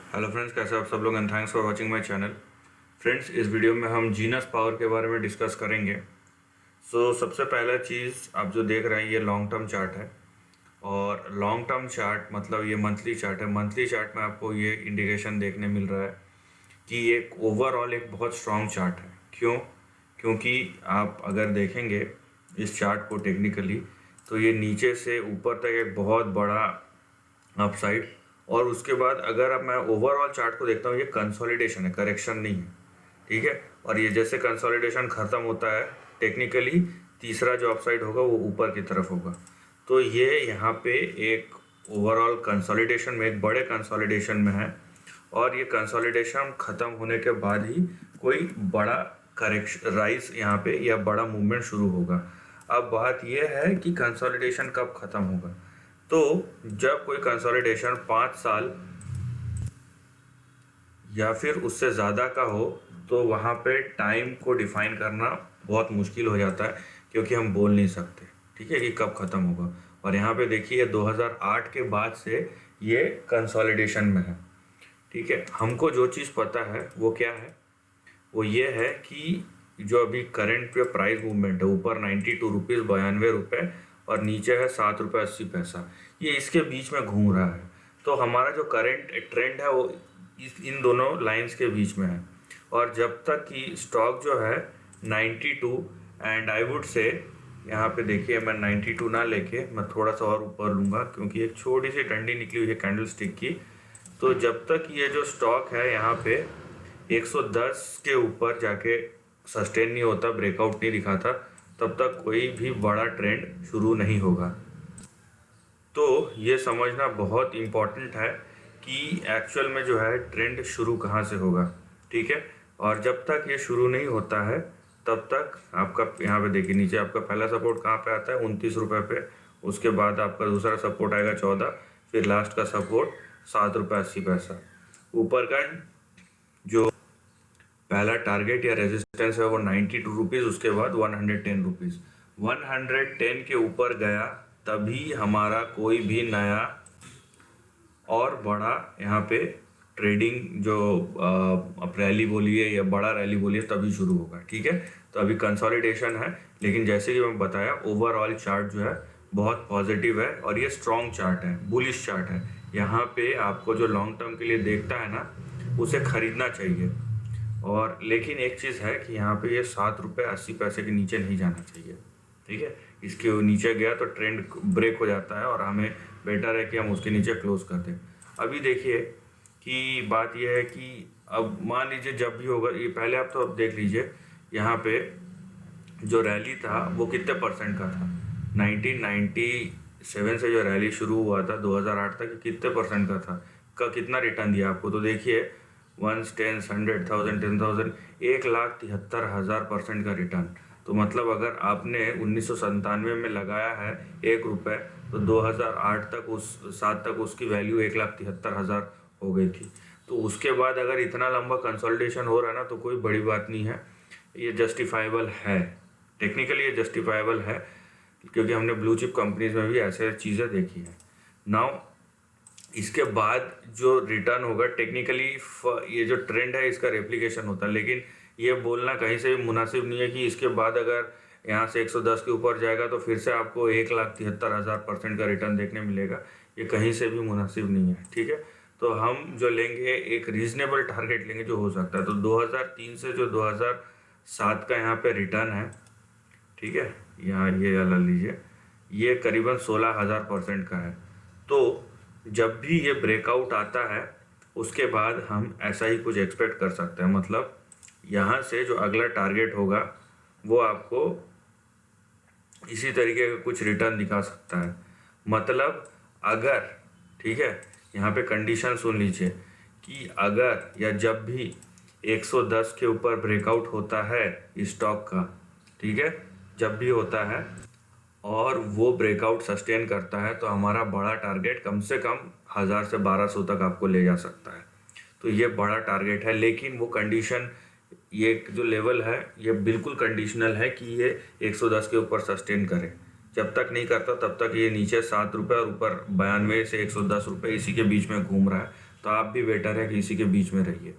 Hello friends, कैसे आप सब लोग and thanks for watching my channel. Friends, इस वीडियो में हम जीनस पावर के बारे में डिस्कस करेंगे। सबसे पहला चीज़ आप जो देख रहे हैं ये लॉन्ग टर्म चार्ट है। और लॉन्ग टर्म चार्ट मतलब ये मंथली चार्ट है। मंथली चार्ट में आपको ये इंडिकेशन देखने मिल रहा है कि एक ओवरऑल एक बहुत स्ट्रॉन्ग चार्ट है। क्यों? क्योंकि आप अगर देखेंगे इस चार्ट को टेक्निकली तो ये नीचे से ऊपर तक एक बहुत बड़ा अपसाइड, और उसके बाद अगर अब मैं ओवरऑल चार्ट को देखता हूँ ये कंसोलिडेशन है, करेक्शन नहीं है। ठीक है। और ये जैसे कंसोलिडेशन ख़त्म होता है टेक्निकली तीसरा जो अपसाइड होगा वो ऊपर की तरफ होगा। तो ये यहाँ पे एक ओवरऑल कंसोलिडेशन में, एक बड़े कंसोलिडेशन में है। और ये कंसोलिडेशन ख़त्म होने के बाद ही कोई बड़ा करेक्शन राइज यहाँ पे या बड़ा मूवमेंट शुरू होगा। अब बात यह है कि कंसोलिडेशन कब ख़त्म होगा। तो जब कोई कंसोलिडेशन 5 साल या फिर उससे ज़्यादा का हो तो वहाँ पे टाइम को डिफाइन करना बहुत मुश्किल हो जाता है, क्योंकि हम बोल नहीं सकते ठीक है कि कब ख़त्म होगा। और यहाँ पे देखिए 2008 के बाद से ये कंसोलिडेशन में है। ठीक है। हमको जो चीज़ पता है वो क्या है, वो ये है कि जो अभी करंट पे प्राइस मूवमेंट है, ऊपर 92 रुपीज़ 92 रुपये और नीचे है 7 रुपये 80 पैसा, ये इसके बीच में घूम रहा है। तो हमारा जो करंट ट्रेंड है वो इन दोनों लाइंस के बीच में है। और जब तक कि स्टॉक जो है 92, एंड आई वुड से यहाँ पे देखिए मैं 92 ना लेके मैं थोड़ा सा और ऊपर लूँगा, क्योंकि एक छोटी सी डंडी निकली हुई है कैंडल स्टिक की। तो जब तक ये जो स्टॉक है यहाँ पे 110 के ऊपर जाके सस्टेन नहीं होता, ब्रेकआउट नहीं दिखाता, तब तक कोई भी बड़ा ट्रेंड शुरू नहीं होगा। तो ये समझना बहुत इम्पॉर्टेंट है कि एक्चुअल में जो है ट्रेंड शुरू कहाँ से होगा। ठीक है। और जब तक ये शुरू नहीं होता है तब तक आपका यहाँ पे देखिए नीचे आपका पहला सपोर्ट कहाँ पे आता है 29 रुपये पे। उसके बाद आपका दूसरा सपोर्ट आएगा 14, फिर लास्ट का सपोर्ट 7 रुपये 80 पैसा। ऊपर का जो पहला टारगेट या रेजिस्टेंस है वो 92 रुपीज़, उसके बाद 110 रुपीज़। 110 के ऊपर गया तभी हमारा कोई भी नया और बड़ा यहाँ पे ट्रेडिंग जो आप रैली बोलिए या बड़ा रैली बोलिए तभी शुरू होगा। ठीक है। तो अभी कंसोलिडेशन है, लेकिन जैसे कि मैं बताया ओवरऑल चार्ट जो है बहुत पॉजिटिव है और ये स्ट्रॉन्ग चार्ट है, बुलिश चार्ट है। यहाँ पे आपको जो लॉन्ग टर्म के लिए देखता है ना उसे खरीदना चाहिए। और लेकिन एक चीज़ है कि यहाँ पे ये 7 रुपये 80 पैसे के नीचे नहीं जाना चाहिए। ठीक है। इसके नीचे गया तो ट्रेंड ब्रेक हो जाता है और हमें बेटर है कि हम उसके नीचे क्लोज कर दें। अभी देखिए कि बात यह है कि अब मान लीजिए जब भी होगा ये, पहले आप तो अब देख लीजिए यहाँ पे जो रैली था वो कितने परसेंट का था। 1997 से जो रैली शुरू हुआ था 2008 तक कितने परसेंट का था, का कितना रिटर्न दिया आपको। तो देखिए 1, 10, 100,000, 10,000, 1,73,000% का रिटर्न। तो मतलब अगर आपने 1997 में लगाया है 1 रुपये तो 2008 तक उस 7 तक उसकी वैल्यू 1,73,000 हो गई थी। तो उसके बाद अगर इतना लंबा कंसोलिडेशन हो रहा है ना तो कोई बड़ी बात नहीं है, ये जस्टिफाइबल है, टेक्निकली ये जस्टिफाइबल है, क्योंकि हमने ब्लू चिप कंपनीज में भी ऐसे चीज़ें देखी हैं। नाउ इसके बाद जो रिटर्न होगा टेक्निकली ये जो ट्रेंड है इसका रेप्लिकेशन होता है, लेकिन ये बोलना कहीं से भी मुनासिब नहीं है कि इसके बाद अगर यहाँ से 110 के ऊपर जाएगा तो फिर से आपको 1,73,000% का रिटर्न देखने मिलेगा। ये कहीं से भी मुनासिब नहीं है। ठीक है। तो हम जो लेंगे एक रीजनेबल टारगेट लेंगे जो हो सकता है। तो 2003 से जो 2007 का यहाँ पे रिटर्न है, ठीक है, यहाँ ये वाला लीजिए, ये करीबन 16,000% का है। तो जब भी ये ब्रेकआउट आता है उसके बाद हम ऐसा ही कुछ एक्सपेक्ट कर सकते हैं। मतलब यहाँ से जो अगला टारगेट होगा वो आपको इसी तरीके का कुछ रिटर्न दिखा सकता है। मतलब अगर, ठीक है, यहाँ पे कंडीशन सुन लीजिए कि अगर या जब भी 110 के ऊपर ब्रेकआउट होता है स्टॉक का, ठीक है, जब भी होता है और वो ब्रेकआउट सस्टेन करता है तो हमारा बड़ा टारगेट कम से कम 1000 से 1200 तक आपको ले जा सकता है। तो ये बड़ा टारगेट है, लेकिन वो कंडीशन, ये जो लेवल है ये बिल्कुल कंडीशनल है कि ये 110 के ऊपर सस्टेन करे। जब तक नहीं करता तब तक ये नीचे 7 रुपये और ऊपर 92 से 110 रुपये इसी के बीच में घूम रहा है। तो आप भी बेटर है कि इसी के बीच में रहिए।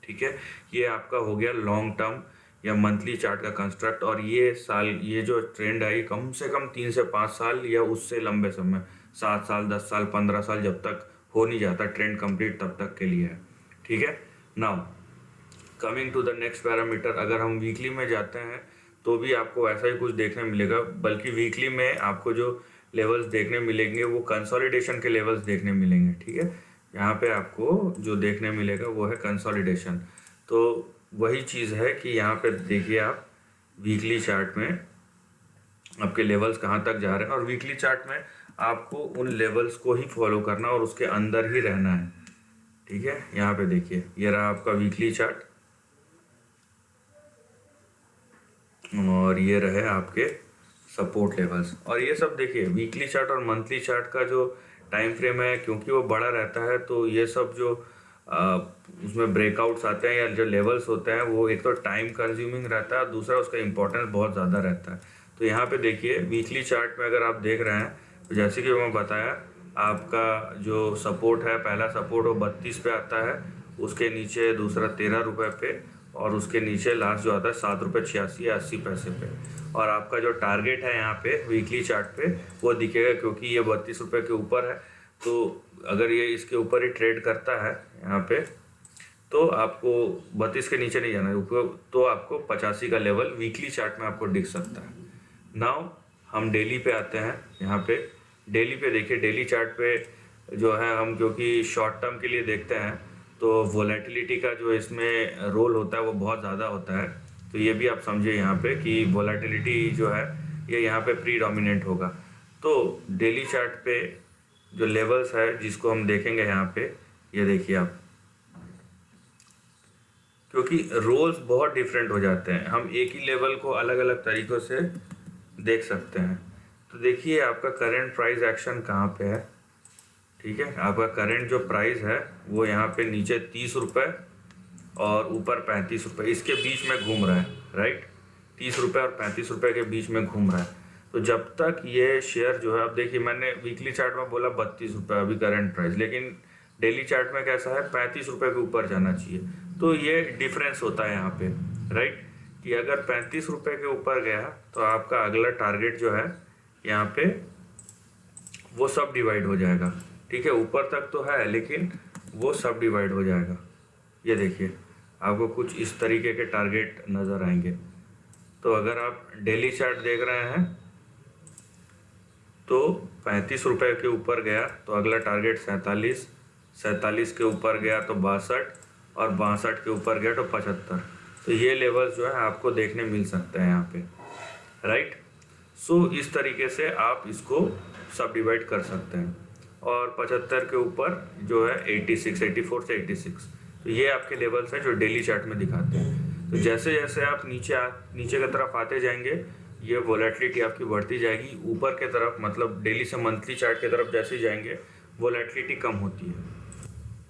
ठीक है, ये आपका हो गया लॉन्ग टर्म या मंथली चार्ट का कंस्ट्रक्ट। और ये जो ट्रेंड है ये कम से कम 3 से 5 साल या उससे लंबे समय 7 साल 10 साल 15 साल जब तक हो नहीं जाता ट्रेंड कंप्लीट तब तक के लिए है। ठीक है, now coming to the next parameter, अगर हम वीकली में जाते हैं तो भी आपको ऐसा ही कुछ देखने मिलेगा, बल्कि वीकली में आपको जो लेवल्स देखने मिलेंगे वो कंसोलिडेशन के लेवल्स देखने मिलेंगे। ठीक है, यहाँ पे आपको जो देखने मिलेगा वो है कंसोलिडेशन। तो वही चीज़ है कि यहाँ पे देखिए आप वीकली चार्ट में आपके लेवल्स कहाँ तक जा रहे हैं, और वीकली चार्ट में आपको उन लेवल्स को ही फॉलो करना और उसके अंदर ही रहना है। ठीक है, यहाँ पे देखिए ये रहा आपका वीकली चार्ट और ये रहे आपके सपोर्ट लेवल्स। और ये सब देखिए वीकली चार्ट और मंथली चार्ट का जो टाइम फ्रेम है क्योंकि वो बड़ा रहता है, तो ये सब जो उसमें ब्रेकआउट्स आते हैं या जो लेवल्स होते हैं वो एक तो टाइम कंज्यूमिंग रहता है, दूसरा उसका इंपॉर्टेंस बहुत ज़्यादा रहता है। तो यहाँ पे देखिए वीकली चार्ट में अगर आप देख रहे हैं तो जैसे कि मैं बताया आपका जो सपोर्ट है, पहला सपोर्ट वो 32 पे आता है, उसके नीचे दूसरा 13 रुपये पे, और उसके नीचे लास्ट जो आता है 7 रुपये 86 या 80 पैसे पे। और आपका जो टारगेट है यहाँ पे वीकली चार्ट पे वो दिखेगा, क्योंकि ये 32 रुपये के ऊपर है, तो अगर ये इसके ऊपर ही ट्रेड करता है यहाँ पे तो आपको 32 के नीचे नहीं जाना है, तो आपको 85 का लेवल वीकली चार्ट में आपको दिख सकता है। नाउ हम डेली पे आते हैं। यहाँ पे डेली पे देखिए, डेली चार्ट पे जो है हम क्योंकि शॉर्ट टर्म के लिए देखते हैं तो वोलेटिलिटी का जो इसमें रोल होता है वो बहुत ज़्यादा होता है। तो ये भी आप समझिए यहाँ पे कि वोलेटिलिटी जो है ये यहाँ पे प्रीडोमिनेंट होगा। तो डेली चार्ट पे जो लेवल्स है जिसको हम देखेंगे यहाँ पे, ये देखिए आप, क्योंकि रोल्स बहुत डिफरेंट हो जाते हैं, हम एक ही लेवल को अलग अलग तरीक़ों से देख सकते हैं। तो देखिए आपका करंट प्राइस एक्शन कहाँ पे है। ठीक है, आपका करंट जो प्राइस है वो यहाँ पे नीचे 30 रुपये और ऊपर 35 रुपये, इसके बीच में घूम रहा है, राइट। 30 रुपये और 35 रुपये के बीच में घूम रहा है। तो जब तक ये शेयर जो है, अब देखिए मैंने वीकली चार्ट में बोला 32 रुपये अभी करंट प्राइस, लेकिन डेली चार्ट में कैसा है 35 रुपये के ऊपर जाना चाहिए। तो ये डिफरेंस होता है यहाँ पे, राइट, कि अगर 35 रुपये के ऊपर गया तो आपका अगला टारगेट जो है यहाँ पे वो सब डिवाइड हो जाएगा। ठीक है, ऊपर तक तो है लेकिन वो सब डिवाइड हो जाएगा। ये देखिए आपको कुछ इस तरीके के टारगेट नज़र आएंगे। तो अगर आप डेली चार्ट देख रहे हैं तो 35 रुपये के ऊपर गया तो अगला टारगेट 47, 47 के ऊपर गया तो 62, और 62 के ऊपर गया तो 75। तो ये लेवल्स जो है आपको देखने मिल सकते हैं यहाँ पे, राइट। सो इस तरीके से आप इसको सब डिवाइड कर सकते हैं। और 75 के ऊपर जो है 86, 84 से 86, तो ये आपके लेवल्स हैं जो डेली चार्ट में दिखाते हैं। तो जैसे जैसे आप नीचे की तरफ आते जाएंगे ये वोलेटिलिटी आपकी बढ़ती जाएगी, ऊपर के तरफ मतलब डेली से मंथली चार्ट की तरफ जैसे जाएंगे वोलेटिलिटी कम होती है।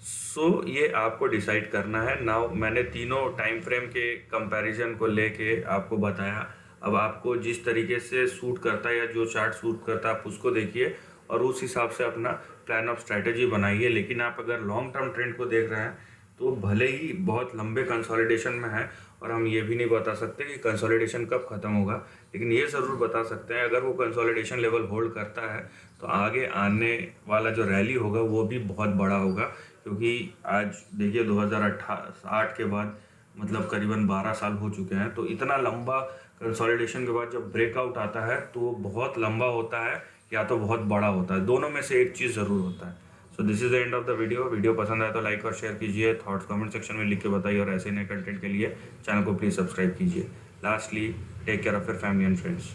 सो ये आपको डिसाइड करना है। नाउ मैंने तीनों टाइम फ्रेम के कंपैरिजन को लेके आपको बताया। अब आपको जिस तरीके से सूट करता है या जो चार्ट सूट करता है आप उसको देखिए और उस हिसाब से अपना प्लान ऑफ स्ट्रैटेजी बनाइए। लेकिन आप अगर लॉन्ग टर्म ट्रेंड को देख रहे हैं तो भले ही बहुत लंबे कंसोलिडेशन में है और हम ये भी नहीं बता सकते कि कंसोलिडेशन कब ख़त्म होगा, लेकिन ये ज़रूर बता सकते हैं अगर वो कंसोलिडेशन लेवल होल्ड करता है तो आगे आने वाला जो रैली होगा वो भी बहुत बड़ा होगा। क्योंकि आज देखिए 2008 के बाद मतलब करीबन 12 साल हो चुके हैं, तो इतना लंबा कंसोलिडेशन के बाद जब ब्रेकआउट आता है तो वो बहुत लंबा होता है या तो बहुत बड़ा होता है, दोनों में से एक चीज़ ज़रूर होता है। So this is the end of the video पसंद आया तो लाइक और शेयर कीजिए, थॉट्स कमेंट सेक्शन में लिख के बताइए, और ऐसे नए कंटेंट के लिए चैनल को प्लीज़ सब्सक्राइब कीजिए। Lastly take care of your family and friends.